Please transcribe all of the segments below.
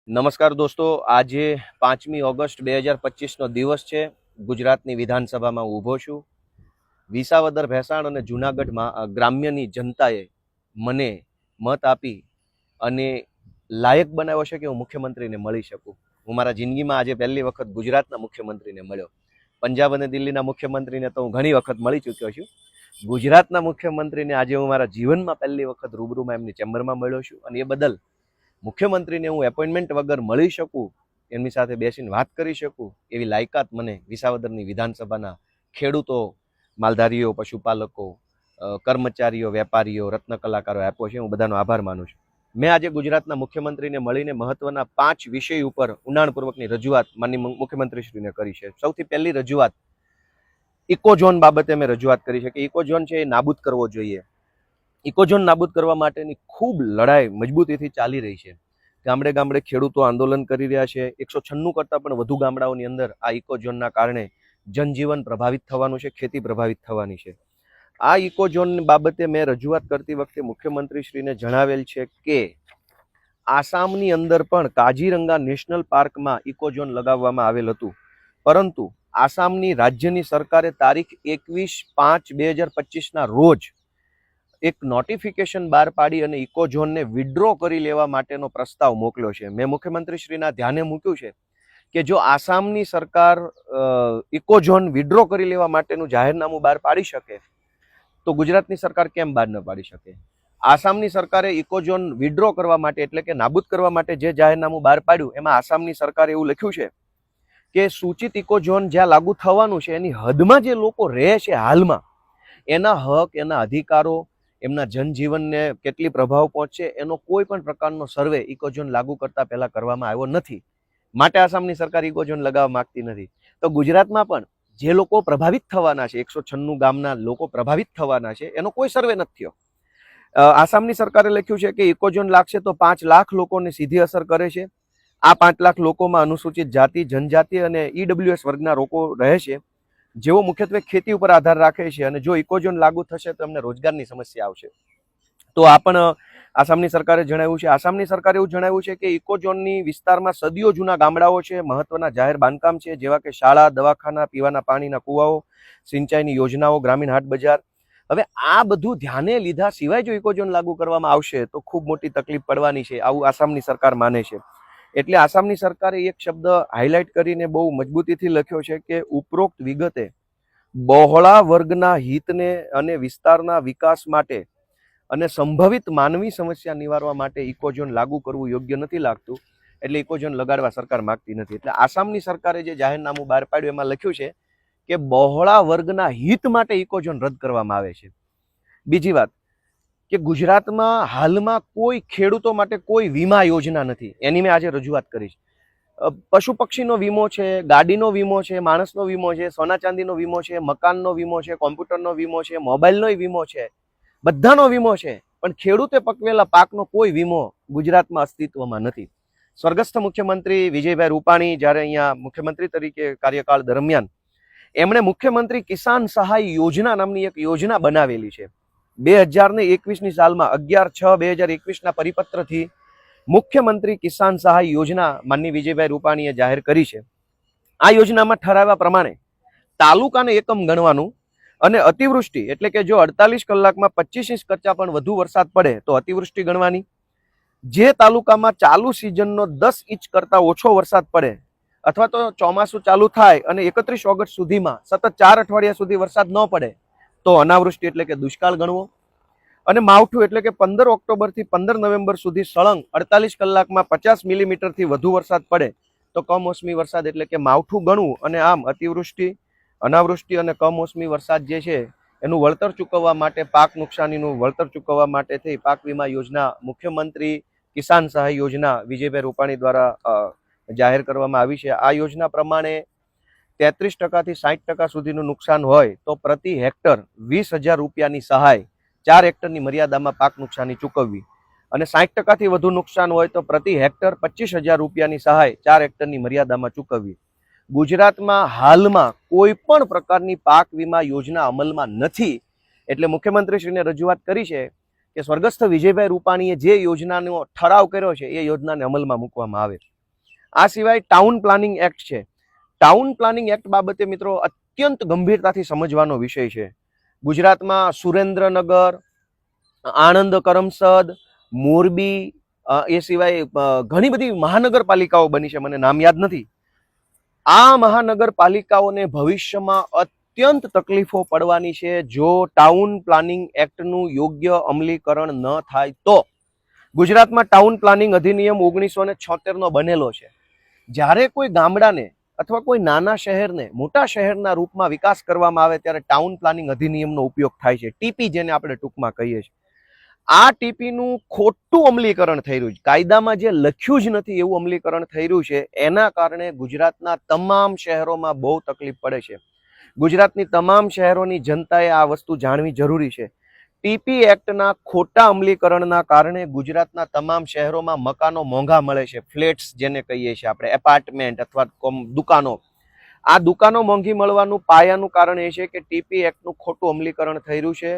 નમસ્કાર દોસ્તો, આજે 5મી ઓગસ્ટ 2025નો દિવસ છે. ગુજરાતની વિધાનસભામાં ઊભો છું. વિસાવદર, ભેંસાણ અને જૂનાગઢમાં ગ્રામ્યની જનતાએ મને મત આપી અને લાયક બનાવ્યો છે કે હું મુખ્યમંત્રીને મળી શકું. હું મારા જિંદગીમાં આજે પહેલી વખત ગુજરાતના મુખ્યમંત્રીને મળ્યો. પંજાબ અને દિલ્હીના મુખ્યમંત્રીને તો હું ઘણી વખત મળી ચૂક્યો છું. ગુજરાતના મુખ્યમંત્રીને આજે હું મારા જીવનમાં પહેલી વખત રૂબરૂમાં એમની ચેમ્બરમાં મળ્યો છું અને એ બદલ મુખ્યમંત્રીને હું એપોઇન્ટમેન્ટ વગર મળી શકું, એમની સાથે બેસીને વાત કરી શકું, એવી લાયકાત મને વિસાવદરની વિધાનસભાના ખેડૂતો, માલધારીઓ, પશુપાલકો, કર્મચારીઓ, વેપારીઓ, રત્ન કલાકારો આપ્યો છે. હું બધાનો આભાર માનું છું. મેં આજે ગુજરાતના મુખ્યમંત્રીને મળીને મહત્વના 5 વિષય ઉપર ઊંડાણપૂર્વકની રજૂઆત માનનીય મુખ્યમંત્રીશ્રીને કરી છે. સૌથી પહેલી રજૂઆત ઇકોઝોન બાબતે મેં રજૂઆત કરી છે કે ઇકોઝોન છે એ નાબૂદ કરવો જોઈએ. ઇકોઝોન નાબૂદ કરવા માટેની ખૂબ લડાઈ મજબૂતીથી ચાલી રહી છે. ગામડે ગામડે ખેડૂતો આંદોલન કરી રહ્યા છે. 196 કરતાં પણ વધુ ગામડાઓની અંદર આ ઇકોઝોનના કારણે જનજીવન પ્રભાવિત થવાનું છે, ખેતી પ્રભાવિત થવાની છે. આ ઇકોઝોન બાબતે મેં રજૂઆત કરતી વખતે મુખ્યમંત્રીશ્રીને જણાવેલ છે કે આસામની અંદર પણ કાજીરંગા નેશનલ પાર્કમાં ઇકોઝોન લગાવવામાં આવેલ હતું, પરંતુ આસામની રાજ્યની સરકારે તારીખ 21/5/2025ના રોજ એક નોટિફિકેશન બહાર પાડી અને ઇકોઝોનને વિડ્રો કરી લેવા માટેનો પ્રસ્તાવ મોકલ્યો છે. મેં મુખ્યમંત્રીશ્રીના ધ્યાને મૂક્યું છે કે જો આસામની સરકાર ઇકોઝોન વિડ્રો કરી લેવા માટેનું જાહેરનામું બહાર પાડી શકે તો ગુજરાતની સરકાર કેમ બહાર ન પાડી શકે? આસામની સરકારે ઇકોઝોન વિડ્રો કરવા માટે એટલે કે નાબૂદ કરવા માટે જે જાહેરનામું બહાર પાડ્યું એમાં આસામની સરકારે એવું લખ્યું છે કે સૂચિત ઇકોઝોન જ્યાં લાગુ થવાનું છે એની હદમાં જે લોકો રહે છે હાલમાં, એના હક, એના અધિકારો, એમના જનજીવનને કેટલી પ્રભાવ પહોંચશે એનો કોઈ પણ પ્રકારનો સર્વે ઇકોઝોન લાગુ કરતા પહેલા કરવામાં આવ્યો નથી. માટે આસામની સરકાર ઇકોઝોન લગાવવા માંગતી નથી. તો ગુજરાતમાં પણ જે લોકો પ્રભાવિત થવાના છે, 196 ગામના લોકો પ્રભાવિત થવાના છે, એનો કોઈ સર્વે નથી થયો. આસામની સરકારે લખ્યું છે કે ઇકોઝોન લાગશે તો 5 લાખ લોકોને સીધી અસર કરે છે. આ 5 લાખ લોકોમાં અનુસૂચિત જાતિ, જનજાતિ અને ઈડબ્લ્યુએસ વર્ગના લોકો રહે છે, જેઓ મુખ્યત્વે ખેતી ઉપર આધાર રાખે છે. અને જો ઇકોઝોન લાગુ થશે તો એમને રોજગારની સમસ્યા આવશે. તો આ પણ આસામની સરકારે જણાવ્યું છે. આસામની સરકારે એવું જણાવ્યું છે કે ઇકોઝોનની વિસ્તારમાં સદીઓ જૂના ગામડાઓ છે, મહત્વના જાહેર બાંધકામ છે, જેવા કે શાળા, દવાખાના, પીવાના પાણીના કુવાઓ, સિંચાઈની યોજનાઓ, ગ્રામીણ હાટ બજાર. હવે આ બધું ધ્યાને લીધા સિવાય જો ઇકોઝોન લાગુ કરવામાં આવશે તો ખૂબ મોટી તકલીફ પડવાની છે, આવું આસામની સરકાર માને છે. એટલે આસામની સરકારે એક શબ્દ હાઇલાઇટ કરીને બહુ મજબૂતીથી લખ્યો છે કે ઉપરોક્ત વિગતે બહોળા વર્ગના હિતને અને વિસ્તારના વિકાસ માટે અને સંભવિત માનવી સમસ્યા નિવારવા માટે ઇકોઝોન લાગુ કરવું યોગ્ય નથી લાગતું. એટલે ઇકોઝોન લગાડવા સરકાર માંગતી નથી. એટલે આસામની સરકારે જે જાહેરનામું બહાર પાડ્યું એમાં લખ્યું છે કે બહોળા વર્ગના હિત માટે ઇકોઝોન રદ કરવામાં આવે છે. બીજી વાત કે ગુજરાતમાં હાલમાં કોઈ ખેડૂતો માટે કોઈ વીમા યોજના નથી, એની મેં આજે રજૂઆત કરી છે. પશુ પક્ષીનો વીમો છે, ગાડીનો વીમો છે, માણસનો વીમો છે, સોના ચાંદીનો વીમો છે, મકાનનો વીમો છે, કોમ્પ્યુટરનો વીમો છે, મોબાઈલનો વીમો છે, બધાનો વીમો છે, પણ ખેડૂતે પકવેલા પાકનો કોઈ વીમો ગુજરાતમાં અસ્તિત્વમાં નથી. સ્વર્ગસ્થ મુખ્યમંત્રી વિજયભાઈ રૂપાણી જ્યારે અહીંયા મુખ્યમંત્રી તરીકે કાર્યકાળ દરમિયાન એમણે મુખ્યમંત્રી કિસાન સહાય યોજના નામની એક યોજના બનાવેલી છે. 2021ની સાલમાં 11/6/2021ના પરિપત્રથી મુખ્યમંત્રી કિસાન સહાય યોજના માનનીય વિજયભાઈ રૂપાણીએ જાહેર કરી છે. આ યોજનામાં ઠરાવ્યા પ્રમાણે તાલુકાને એકમ ગણવાનું અને અતિવૃષ્ટિ એટલે કે જો 48 કલાકમાં 25 ઇંચ કરતાં પણ વધુ વરસાદ પડે તો અતિવૃષ્ટિ ગણવાની. જે તાલુકામાં ચાલુ સિઝનનો 10 ઇંચ કરતાં ઓછો વરસાદ પડે અથવા તો ચોમાસું ચાલુ થાય અને 31 ઓગસ્ટ સુધીમાં સતત 4 અઠવાડિયા સુધી વરસાદ ન પડે તો અનાવૃષ્ટિ એટલે કે દુષ્કાળ ગણવો. અને માવઠું એટલે કે 15 ઓક્ટોબરથી 15 નવેમ્બર સુધી સળંગ 48 કલાકમાં 50 મિલીમીટરથી વધુ વરસાદ પડે તો કમોસમી વરસાદ એટલે કે માવઠું ગણવું. અને આમ અતિવૃષ્ટિ, અનાવૃષ્ટિ અને કમોસમી વરસાદ જે છે એનું વળતર ચૂકવવા માટે, પાક નુકસાનીનું વળતર ચૂકવવા માટે થઈ પાક વીમા યોજના મુખ્યમંત્રી કિસાન સહાય યોજના વિજયભાઈ રૂપાણી દ્વારા જાહેર કરવામાં આવી છે. આ યોજના પ્રમાણે 33% થી 60% સુધીનું નુકસાન હોય તો પ્રતિ હેક્ટર 20,000 રૂપિયાની સહાય 4 હેક્ટરની મર્યાદામાં પાક નુકસાની ચૂકવવી. અને 60% થી વધુ નુકસાન હોય તો પ્રતિ હેક્ટર 25,000 રૂપિયાની સહાય 4 હેક્ટરની મર્યાદામાં ચૂકવવી. ગુજરાતમાં હાલમાં કોઈ પણ પ્રકારની પાક વીમા યોજના અમલમાં નથી. એટલે મુખ્યમંત્રીશ્રીને રજૂઆત કરી છે કે સ્વર્ગસ્થ વિજયભાઈ રૂપાણીએ જે યોજનાનો ઠરાવ કર્યો છે એ યોજનાને અમલમાં મૂકવામાં આવે. આ સિવાય ટાઉન પ્લાનિંગ એક્ટ છે. ટાઉન પ્લાનિંગ એક્ટ બાબતે મિત્રો અત્યંત ગંભીરતાથી સમજવાનો વિષય છે. ગુજરાતમાં સુરેન્દ્રનગર, આણંદ કરમસદ, મોરબી, એ સિવાય ઘણી બધી મહાનગરપાલિકાઓ બની છે, મને નામ યાદ નથી. આ મહાનગરપાલિકાઓને ભવિષ્યમાં અત્યંત તકલીફો પડવાની છે જો ટાઉન પ્લાનિંગ એક્ટનું યોગ્ય અમલીકરણ ન થાય તો. ગુજરાતમાં ટાઉન પ્લાનિંગ અધિનિયમ 1976 બનેલો છે. જ્યારે કોઈ ગામડાને અથવા કોઈ નાના શહેરને મોટા શહેરના રૂપમાં વિકાસ કરવામાં આવે ત્યારે ટાઉન પ્લાનિંગ અધિનિયમનો ઉપયોગ થાય છે. ટીપી જેને આપણે ટૂંકમાં કહીએ છીએ. આ ટીપીનું ખોટું અમલીકરણ થઈ રહ્યું છે. કાયદામાં જે લખ્યું જ નથી એવું અમલીકરણ થઈ રહ્યું છે. એના કારણે ગુજરાતના તમામ શહેરોમાં બહુ તકલીફ પડે છે. ગુજરાતની તમામ શહેરોની જનતાએ આ વસ્તુ જાણવી જરૂરી છે. ટીપી એક્ટના ખોટા અમલીકરણના કારણે ગુજરાતના તમામ શહેરોમાં મકાનો મોંઘા મળે છે. ફ્લેટ્સ જેને કહીએ છીએ આપણે, એપાર્ટમેન્ટ અથવા દુકાનો. આ દુકાનો મોંઘી મળવાનું પાયાનું કારણ એ છે કે ટીપી એક્ટનું ખોટું અમલીકરણ થઈ રહ્યું છે.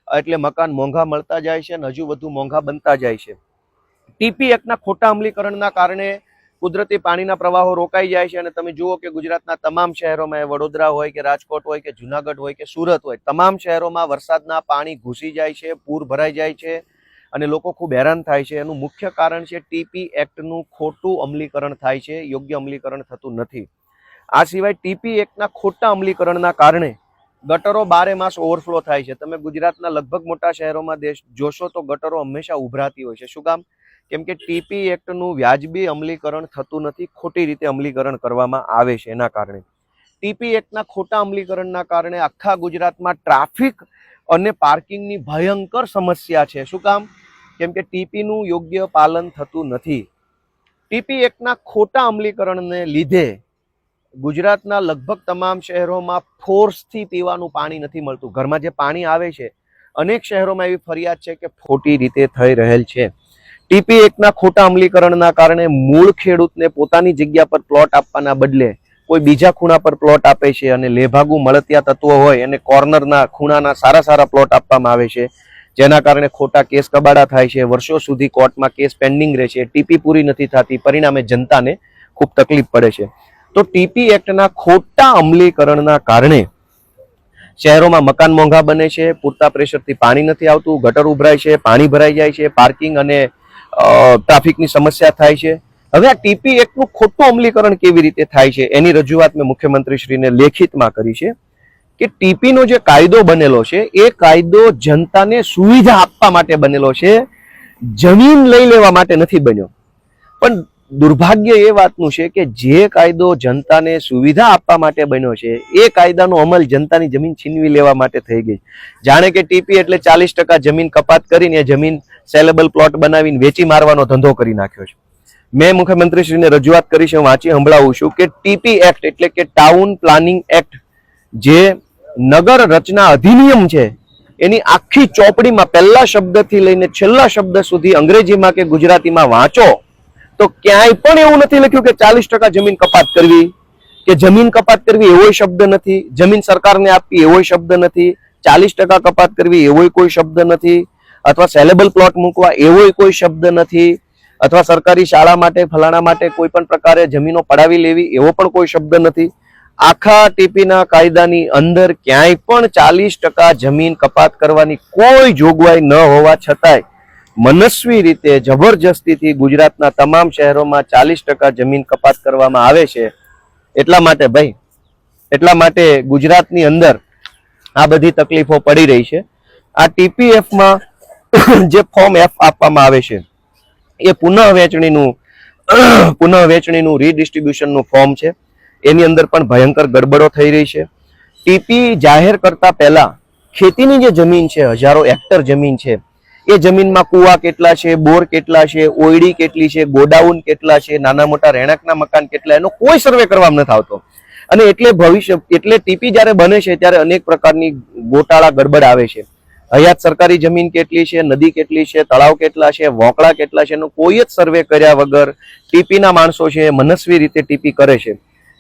એટલે મકાન મોંઘા મળતા જાય છે અને હજુ વધુ મોંઘા બનતા જાય છે. ટીપી એક્ટના ખોટા અમલીકરણના કારણે કુદરતી પાણીના પ્રવાહો રોકાઈ જાય છે અને તમે જુઓ કે ગુજરાતના તમામ શહેરોમાં, વડોદરા હોય કે રાજકોટ હોય કે જુનાગઢ હોય કે સુરત હોય, તમામ શહેરોમાં વરસાદના પાણી ઘૂસી જાય છે, પૂર ભરાઈ જાય છે અને લોકો ખૂબ હેરાન થાય છે. એનું મુખ્ય કારણ છે ટીપી એક્ટનું ખોટું અમલીકરણ થાય છે, યોગ્ય અમલીકરણ થતું નથી. આ સિવાય ટીપી એક્ટના ખોટા અમલીકરણના કારણે ગટરો 12 માસ ઓવરફ્લો થાય છે. તમે ગુજરાતના લગભગ મોટા શહેરોમાં જોશો તો ગટરો હંમેશા ઉભરાતી હોય છે. શું કામ? કેમ કે ટીપી એક્ટનું વ્યાજબી અમલીકરણ થતું નથી, ખોટી રીતે અમલીકરણ કરવામાં આવે છે. એના કારણે ટીપી એક્ટના ખોટા અમલીકરણના કારણે આખા ગુજરાતમાં ટ્રાફિક અને પાર્કિંગની ભયંકર સમસ્યા છે. શું કામ? કેમ કે ટીપીનું યોગ્ય પાલન થતું નથી. ટીપી એક્ટના ખોટા અમલીકરણને લીધે ગુજરાતના લગભગ તમામ શહેરોમાં ફોર્સથી પીવાનું પાણી નથી મળતું. ઘરમાં જે પાણી આવે છે, અનેક શહેરોમાં એવી ફરિયાદ છે કે ખોટી રીતે થઈ રહેલ છે. ટીપી એક્ટના ખોટા અમલીકરણના કારણે મૂળ ખેડૂતને પોતાની જગ્યા પર પ્લોટ આપવાના બદલે કોઈ બીજા ખૂણા પર પ્લોટ આપે છે અને લેભાગુ મળતિયા તત્વો હોય અને કોર્નરના ખૂણાના સારા પ્લોટ આપવામાં આવે છે, જેના કારણે ખોટા કેસ કબાડા થાય છે. વર્ષો સુધી કોર્ટમાં કેસ પેન્ડિંગ રહે છે. ટીપી પૂરી નથી થતી, પરિણામે જનતાને ખૂબ તકલીફ પડે છે. તો ટીપી એક્ટના ખોટા અમલીકરણના કારણે શહેરોમાં મકાન મોંઘા બને છે, પૂરતા પ્રેશરથી પાણી નથી આવતું, ગટર ઉભરાય છે, પાણી ભરાઈ જાય છે, પાર્કિંગ અને ટ્રાફિકની સમસ્યા થાય છે. હવે આ ટીપી એક્ટનું ખોટું અમલીકરણ કેવી રીતે થાય છે એની રજૂઆત મેં મુખ્યમંત્રીશ્રીને લેખિતમાં કરી છે કે ટીપીનો જે કાયદો બનેલો છે એ કાયદો જનતાને સુવિધા આપવા માટે બનેલો છે, જમીન લઈ લેવા માટે નથી બન્યો. પણ દુર્ભાગ્ય એ વાતનું છે કે જે કાયદો જનતાને સુવિધા આપવા માટે બન્યો છે એ કાયદાનો અમલ જનતાની જમીન છીનવી લેવા માટે થઈ ગઈ. જાણે કે ટીપી એટલે 40% જમીન કપાત કરીને એ જમીન સેલેબલ પ્લોટ બનાવીને વેચી મારવાનો ધંધો કરી નાખ્યો છે. મેં મુખ્યમંત્રીશ્રીને રજૂઆત કરી છે, હું વાંચી સંભળાવું છું કે ટીપી એક્ટ એટલે કે ટાઉન પ્લાનિંગ એક્ટ, જે નગર રચના અધિનિયમ છે, એની આખી ચોપડીમાં પહેલા શબ્દથી લઈને છેલ્લા શબ્દ સુધી અંગ્રેજીમાં કે ગુજરાતીમાં વાંચો તો ક્યાંય પણ એવું નથી લખ્યું કે 40% જમીન કપાત કરવી કે જમીન કપાત કરવી એવો શબ્દ નથી, જમીન સરકારને આપવી એવો શબ્દ નથી, 40% કપાત કરવી એવો કોઈ શબ્દ નથી, અથવા સેલેબલ પ્લોટ મૂકવા એવો કોઈ શબ્દ નથી, અથવા સરકારી શાળા માટે ફલાણા માટે કોઈ પણ પ્રકારે જમીનો પડાવી લેવી એવો પણ કોઈ શબ્દ નથી. આખા ટીપીના કાયદાની અંદર ક્યાંય પણ 40% જમીન કપાત કરવાની કોઈ જોગવાઈ ન હોવા છતાંય મનસ્વી રીતે જબરજસ્તીથી ગુજરાતના તમામ શહેરોમાં 40% જમીન કપાત કરવામાં આવે છે. એટલા માટે ગુજરાતની અંદર આ બધી તકલીફો પડી રહી છે. આ ટીપીએફમાં જે ફોર્મ એફ આપવામાં આવે છે એ પુનઃ વેચણીનું રીડિસ્ટ્રીબ્યુશનનું ફોર્મ છે. એની અંદર પણ ભયંકર ગડબડો થઈ રહી છે. ટીપી જાહેર કરતા પહેલા ખેતીની જે જમીન છે, હજારો હેક્ટર જમીન છે, એ જમીનમાં કુવા કેટલા છે, બોર કેટલા છે, ઓયડી કેટલી છે, ગોડાઉન કેટલા છે, નાના મોટા રહેણાંકના મકાન કેટલા, એનો કોઈ સર્વે કરવામાં નથી આવતો. અને એટલે ટીપી જ્યારે બને છે ત્યારે અનેક પ્રકારની ગોટાળા ગડબડ આવે છે. હયાત સરકારી જમીન કેટલી છે, નદી કેટલી છે, તળાવ કેટલા છે, વોકળા કેટલા છે, એનો કોઈ જ સર્વે કર્યા વગર ટીપીના માણસો છે મનસ્વી રીતે ટીપી કરે છે.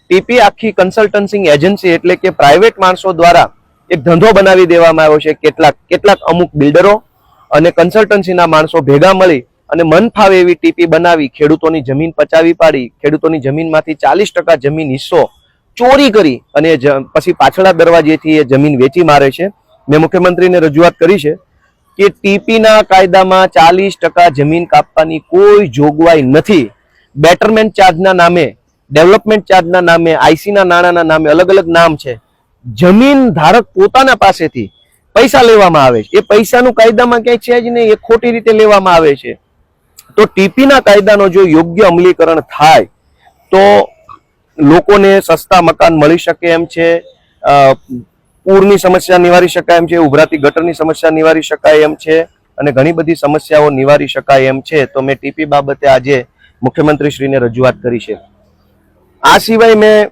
ટીપી આખી કન્સલ્ટન્સિંગ એજન્સી એટલે કે પ્રાઇવેટ માણસો દ્વારા એક ધંધો બનાવી દેવામાં આવ્યો છે. કેટલાક અમુક બિલ્ડરો અને કન્સલ્ટન્સીના માણસો ભેગા મળી અને મન ફાવે એવી ટીપી બનાવી ખેડૂતોની જમીન પચાવી પાડી, ખેડૂતોની જમીનમાંથી 40% જમીન હિસ્સો ચોરી કરી અને પછી પાછળના દરવાજેથી એ જમીન વેચી મારે છે. મેં મુખ્યમંત્રીને રજૂઆત કરી છે કે ટીપીના કાયદામાં 40% જમીન કાપવાની કોઈ જોગવાઈ નથી. બેટરમેન્ટ ચાર્જના નામે, ડેવલપમેન્ટ ચાર્જના નામે, આઈસીના નાણાંના નામે અલગ અલગ નામ છે. જમીન ધારક પોતાના પાસેથી પૈસા લેવામાં આવે છે. એ પૈસાનું કાયદામાં ક્યાંય છે જ નહીં, એ ખોટી રીતે લેવામાં આવે છે. તો ટીપીના કાયદાનો જો યોગ્ય અમલીકરણ થાય તો લોકોને સસ્તા મકાન મળી શકે એમ છે, પૂરની સમસ્યા નિવારી શકાય એમ છે, ઉભરાતી ગટરની સમસ્યા નિવારી શકાય એમ છે અને ઘણી બધી સમસ્યાઓ નિવારી શકાય એમ છે. તો મેં ટીપી બાબતે આજે મુખ્યમંત્રીશ્રીને રજૂઆત કરી છે. આ સિવાય મેં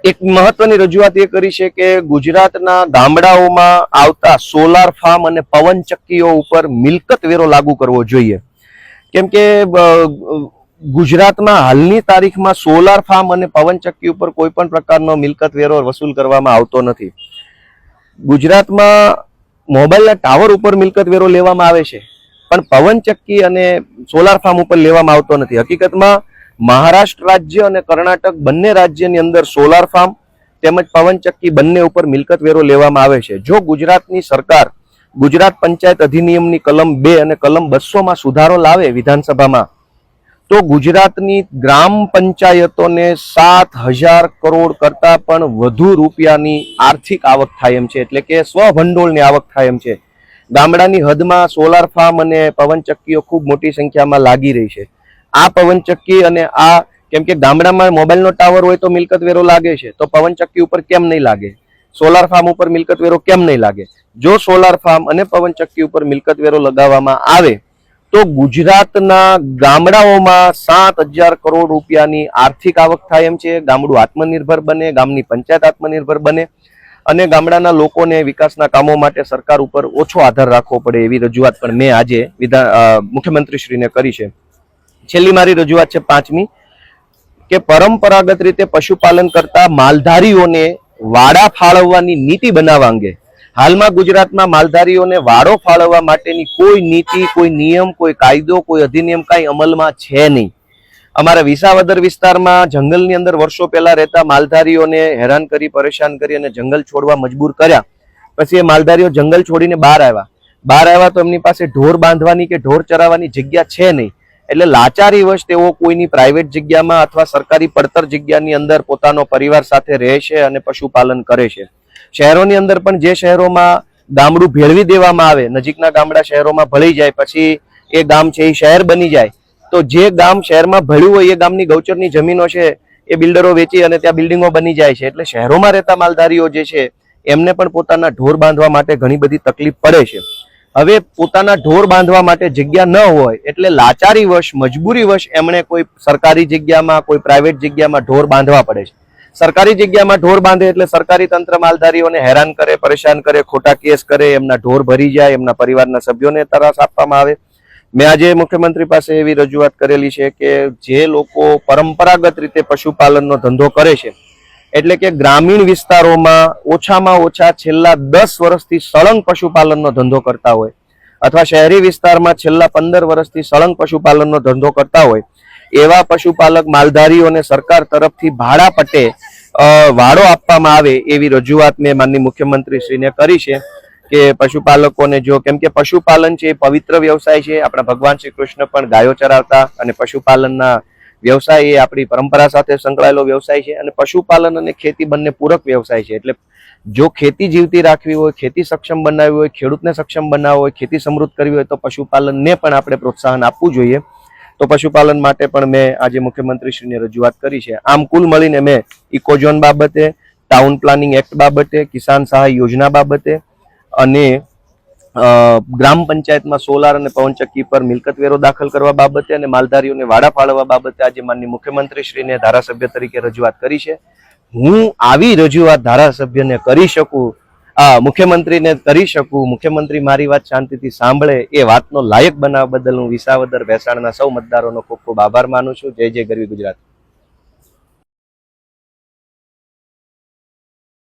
એક મહત્વની રજૂઆત એ કરી છે કે ગુજરાતના ગામડાઓમાં આવતા સોલાર ફાર્મ અને પવનચક્કીઓ ઉપર મિલકત વેરો લાગુ કરવો જોઈએ. કેમ કે ગુજરાતમાં હાલની તારીખમાં સોલાર ફાર્મ અને પવનચક્કી ઉપર કોઈ પણ પ્રકારનો મિલકત વેરો વસૂલ કરવામાં આવતો નથી. ગુજરાતમાં મોબાઈલના ટાવર ઉપર મિલકત વેરો લેવામાં આવે છે, પણ પવનચક્કી અને સોલાર ફાર્મ ઉપર લેવામાં આવતો નથી. હકીકતમાં મહારાષ્ટ્ર રાજ્ય અને કર્ણાટક બંને રાજ્યની અંદર સોલાર ફાર્મ તેમજ પવનચક્કી બંને ઉપર મિલકત વેરો લેવામાં આવે છે. જો ગુજરાતની સરકાર ગુજરાત પંચાયત અધિનિયમની કલમ 2 અને કલમ 200 સુધારો લાવે વિધાનસભામાં, તો ગુજરાતની ગ્રામ પંચાયતોને 7,000 કરોડ કરતા પણ વધુ રૂપિયાની આર્થિક આવક થાય એમ છે, એટલે કે સ્વભંડોળની આવક થાય એમ છે. ગામડાની હદમાં સોલાર ફાર્મ અને પવનચક્કીઓ ખૂબ મોટી સંખ્યામાં લાગી રહી છે. આ પવનચક્કી અને આ કેમ કે ગામડામાં મોબાઈલનો ટાવર હોય તો મિલકત વેરો લાગે છે, તો પવનચક્કી ઉપર કેમ નહીં લાગે? સોલાર ફાર્મ ઉપર મિલકત વેરો કેમ નહીં લાગે? જો સોલાર ફાર્મ અને પવનચક્કી ઉપર મિલકત વેરો લગાવવામાં આવે તો ગુજરાતના ગામડાઓમાં 7,000 કરોડ રૂપિયાની આર્થિક આવક થાય એમ છે. ગામડું આત્મનિર્ભર બને, ગામની પંચાયત આત્મનિર્ભર બને અને ગામડાના લોકોને વિકાસના કામો માટે સરકાર ઉપર ઓછો આધાર રાખવો પડે એવી રજૂઆત પણ મેં આજે મુખ્યમંત્રીશ્રીને કરી છે. છેલ્લી મારી રજૂઆત છે 5મી કે પરંપરાગત રીતે પશુપાલન કરતા માલધારીઓને વાડા ફાળવવાની નીતિ બનાવવા અંગે હાલમાં ગુજરાતમાં માલધારીઓને વાડો ફાળવવા માટેની કોઈ નીતિ, કોઈ નિયમ, કોઈ કાયદો, કોઈ અધિનિયમ કાંઈ અમલમાં છે નહીં. અમારા વિસાવદર વિસ્તારમાં જંગલની અંદર વર્ષો પહેલા રહેતા માલધારીઓને હેરાન કરી, પરેશાન કરી અને જંગલ છોડવા મજબૂર કર્યા. પછી એ માલધારીઓ જંગલ છોડીને બહાર આવ્યા તો એમની પાસે ઢોર બાંધવાની કે ઢોર ચરાવવાની જગ્યા છે નહીં. એટલે લાચારી વશ તેઓ કોઈની પ્રાઇવેટ જગ્યામાં અથવા સરકારી પડતર જગ્યાની અંદર પોતાનો પરિવાર સાથે રહે છે અને પશુપાલન કરે છે. શહેરોની અંદર પણ જે શહેરોમાં ગામડું ભેળવી દેવામાં આવે, નજીકના ગામડા શહેરોમાં ભળી જાય, પછી એ ગામ છે એ શહેર બની જાય, તો જે ગામ શહેરમાં ભળ્યું હોય એ ગામની ગૌચરની જમીનો છે એ બિલ્ડરો વેચી અને ત્યાં બિલ્ડિંગો બની જાય છે. એટલે શહેરોમાં રહેતા માલધારીઓ જે છે એમને પણ પોતાના ઢોર બાંધવા માટે ઘણી બધી તકલીફ પડે છે. હવે પોતાના ઢોર બાંધવા માટે જગ્યા ન હોય એટલે લાચારી વશ, મજબૂરી વશ એમણે કોઈ સરકારી જગ્યામાં, કોઈ પ્રાઇવેટ જગ્યામાં ઢોર બાંધવા પડે છે. સરકારી જગ્યામાં ઢોર બાંધે એટલે સરકારી તંત્ર માલધારીઓને હેરાન કરે, પરેશાન કરે, ખોટા કેસ કરે, એમના ઢોર ભરી જાય, એમના પરિવારના સભ્યોને ત્રાસ આપવામાં આવે. મેં આજે મુખ્યમંત્રી પાસે એવી રજૂઆત કરેલી છે કે જે લોકો પરંપરાગત રીતે પશુપાલનનો ધંધો કરે છે, એટલે કે ગ્રામીણ વિસ્તારોમાં ઓછામાં ઓછા છેલ્લા 10 વર્ષથી સળંગ પશુપાલનનો ધંધો કરતા હોય અથવા શહેરી વિસ્તારમાં છેલ્લા 15 વર્ષથી સળંગ પશુપાલનનો ધંધો કરતા હોય એવા પશુપાલક માલધારીઓને સરકાર તરફથી ભાડા પટ્ટે વાડો આપવામાં આવે એવી રજૂઆત મેં માનનીય મુખ્યમંત્રીશ્રીને કરી છે કે પશુપાલકોને જો, કેમ કે પશુપાલન છે એ પવિત્ર વ્યવસાય છે. આપણા ભગવાન શ્રી કૃષ્ણ પણ ગાયો ચરાવતા અને પશુપાલનના વ્યવસાય એ આપણી પરંપરા સાથે સંકળાયેલો વ્યવસાય છે અને પશુપાલન અને ખેતી બંને પૂરક વ્યવસાય છે. એટલે જો ખેતી જીવતી રાખવી હોય, ખેતી સક્ષમ બનાવવી હોય, ખેડૂતને સક્ષમ બનાવવો હોય, ખેતી સમૃદ્ધ કરવી હોય તો પશુપાલનને પણ આપણે પ્રોત્સાહન આપવું જોઈએ. તો પશુપાલન માટે પણ મેં આજે મુખ્યમંત્રીશ્રીને રજૂઆત કરી છે. આમ કુલ મળીને મેં ઇકોઝોન બાબતે, ટાઉન પ્લાનિંગ એક્ટ બાબતે, કિસાન સહાય યોજના બાબતે અને ગ્રામ પંચાયતમાં સોલાર અને પવનચક્કી પર મિલકત વેરો દાખલ કરવા બાબતે અને માલધારીઓને વાડા ફાળવવા બાબતે આજે માનનીય મુખ્યમંત્રીશ્રીને ધારાસભ્ય તરીકે રજૂઆત કરી છે. હું આવી રજૂઆત ધારાસભ્યને કરી શકું, મુખ્યમંત્રીને કરી શકું, મુખ્યમંત્રી મારી વાત શાંતિથી સાંભળે એ વાતનો લાયક બનાવવા બદલ હું વિસાવદર ભેસાણના સૌ મતદારોનો ખૂબ ખૂબ આભાર માનું છું. જય જય ગરવી ગુજરાત.